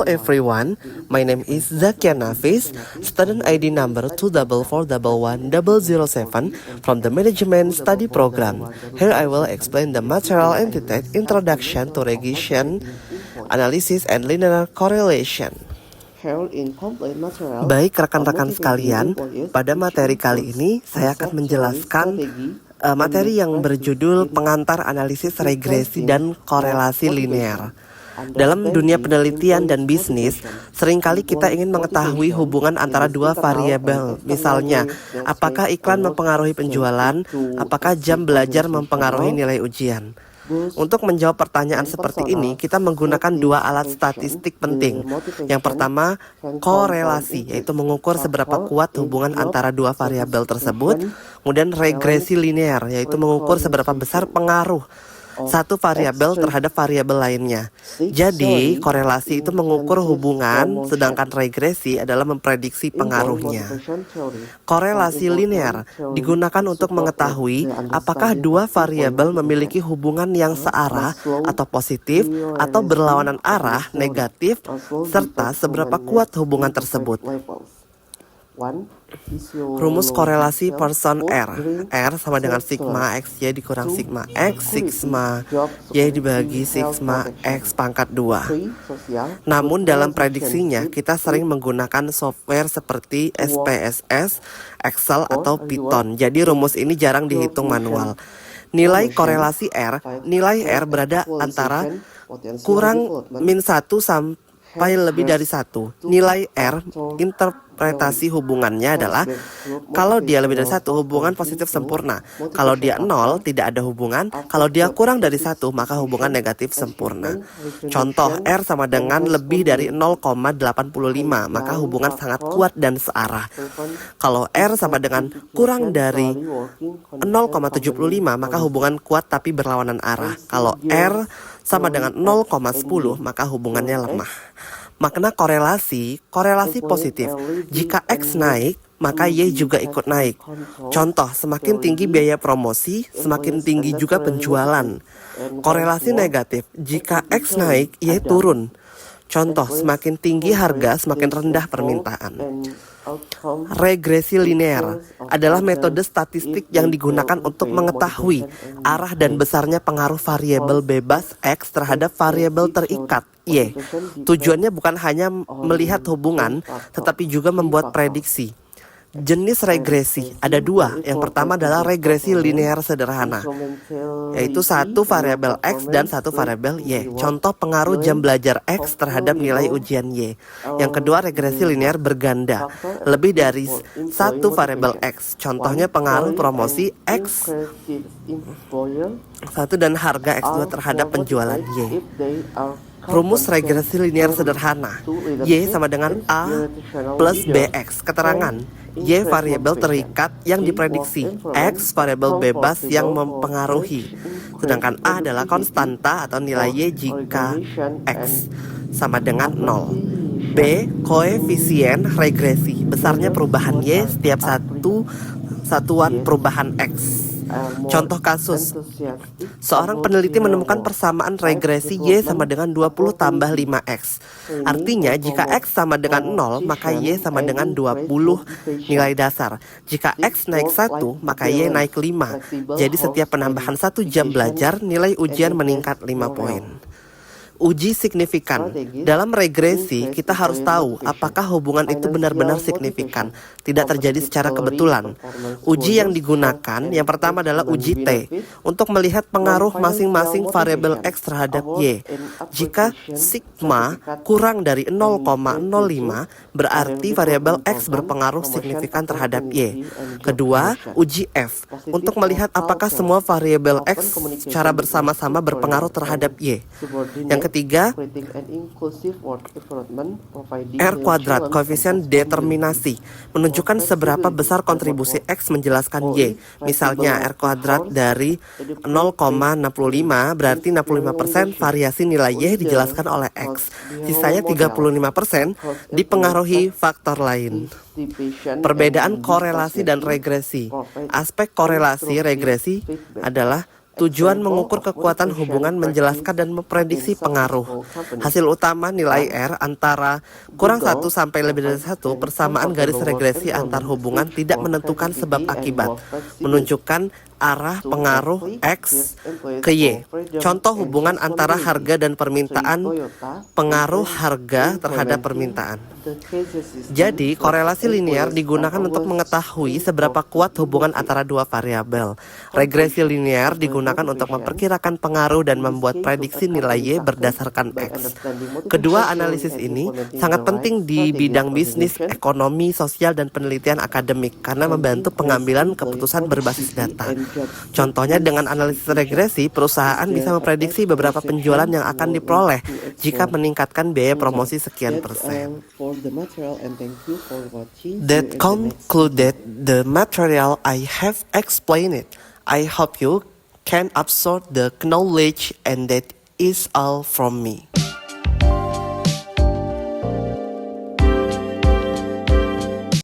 everyone, my name is Zakia Nafis, student ID number 2441107 from the Management Study Program. Here I will explain the material entitled Introduction to Regression, Analysis and Linear Correlation. Baik rekan-rekan sekalian, pada materi kali ini saya akan menjelaskan materi yang berjudul pengantar analisis regresi dan korelasi linear. Dalam dunia penelitian dan bisnis, seringkali kita ingin mengetahui hubungan antara dua variabel. Misalnya, apakah iklan mempengaruhi penjualan, apakah jam belajar mempengaruhi nilai ujian. Untuk menjawab pertanyaan seperti ini, kita menggunakan dua alat statistik penting. Yang pertama, korelasi, yaitu mengukur seberapa kuat hubungan antara dua variabel tersebut. Kemudian regresi linear, yaitu mengukur seberapa besar pengaruh satu variabel terhadap variabel lainnya. Jadi, korelasi itu mengukur hubungan, sedangkan regresi adalah memprediksi pengaruhnya. Korelasi linear digunakan untuk mengetahui apakah dua variabel memiliki hubungan yang searah atau positif atau berlawanan arah negatif, serta seberapa kuat hubungan tersebut. Rumus korelasi Pearson R. R sama dengan sigma XY dikurang sigma X, sigma Y dibagi sigma X pangkat 2. Namun dalam prediksinya, kita sering menggunakan software seperti SPSS, Excel, atau Python. Jadi rumus ini jarang dihitung manual. Nilai korelasi R, nilai R berada antara kurang min 1 sampai lebih dari 1. Nilai R, interpretasi hubungannya adalah kalau dia lebih dari 1, hubungan positif sempurna. Kalau dia 0, tidak ada hubungan. Kalau dia kurang dari 1, maka hubungan negatif sempurna. Contoh, R sama dengan lebih dari 0,85, maka hubungan sangat kuat dan searah. Kalau R sama dengan kurang dari 0,75, maka hubungan kuat tapi berlawanan arah. Kalau R sama dengan 0,10, maka hubungannya lemah. Makna korelasi positif. Jika X naik, maka Y juga ikut naik. Contoh, semakin tinggi biaya promosi, semakin tinggi juga penjualan. Korelasi negatif. Jika X naik, Y turun. Contoh, semakin tinggi harga, semakin rendah permintaan. Regresi linear adalah metode statistik yang digunakan untuk mengetahui arah dan besarnya pengaruh variabel bebas X terhadap variabel terikat Y. Tujuannya bukan hanya melihat hubungan, tetapi juga membuat prediksi. Jenis regresi ada dua. Yang pertama adalah regresi linear sederhana, yaitu satu variabel X dan satu variabel Y. Contoh, pengaruh jam belajar X terhadap nilai ujian Y. Yang kedua, regresi linear berganda, lebih dari satu variabel X. Contohnya, pengaruh promosi X1 dan harga X2 terhadap penjualan Y. Rumus regresi linear sederhana. Y sama dengan A plus BX. Keterangan, Y variabel terikat yang diprediksi, X variabel bebas yang mempengaruhi. Sedangkan A adalah konstanta atau nilai Y jika X sama dengan 0. B, koefisien regresi, besarnya perubahan Y setiap satu satuan perubahan X. Contoh kasus, seorang peneliti menemukan persamaan regresi Y sama dengan 20 tambah 5X. Artinya, jika X sama dengan 0, maka Y sama dengan 20 nilai dasar. Jika X naik 1, maka Y naik 5. Jadi setiap penambahan 1 jam belajar, nilai ujian meningkat 5 poin. Uji signifikan. Dalam regresi, kita harus tahu apakah hubungan itu benar-benar signifikan, tidak terjadi secara kebetulan. Uji yang digunakan, yang pertama adalah uji T, untuk melihat pengaruh masing-masing variabel X terhadap Y. Jika sigma kurang dari 0,05, berarti variabel X berpengaruh signifikan terhadap Y. Kedua, uji F, untuk melihat apakah semua variabel X secara bersama-sama berpengaruh terhadap Y. Yang ketiga, R kuadrat, koefisien determinasi, menunjukkan seberapa besar kontribusi X menjelaskan Y. Misalnya, R kuadrat dari 0,65 berarti 65% variasi nilai Y dijelaskan oleh X. Sisanya 35% dipengaruhi faktor lain. Perbedaan korelasi dan regresi. Aspek korelasi regresi adalah Tujuan mengukur kekuatan hubungan, menjelaskan dan memprediksi pengaruh. Hasil utama nilai R antara kurang 1 sampai lebih dari 1, persamaan garis regresi antar hubungan tidak menentukan sebab akibat, menunjukkan arah pengaruh X ke Y. Contoh hubungan antara harga dan permintaan, pengaruh harga terhadap permintaan. Jadi, korelasi linear digunakan untuk mengetahui seberapa kuat hubungan antara dua variabel. Regresi linear digunakan untuk memperkirakan pengaruh dan membuat prediksi nilai Y berdasarkan X. Kedua analisis ini sangat penting di bidang bisnis, ekonomi, sosial, dan penelitian akademik karena membantu pengambilan keputusan berbasis data. Contohnya dengan analisis regresi, perusahaan bisa memprediksi beberapa penjualan yang akan diperoleh jika meningkatkan biaya promosi sekian persen. That concluded the material I have explained. I hope you can absorb the knowledge, and that is all from me.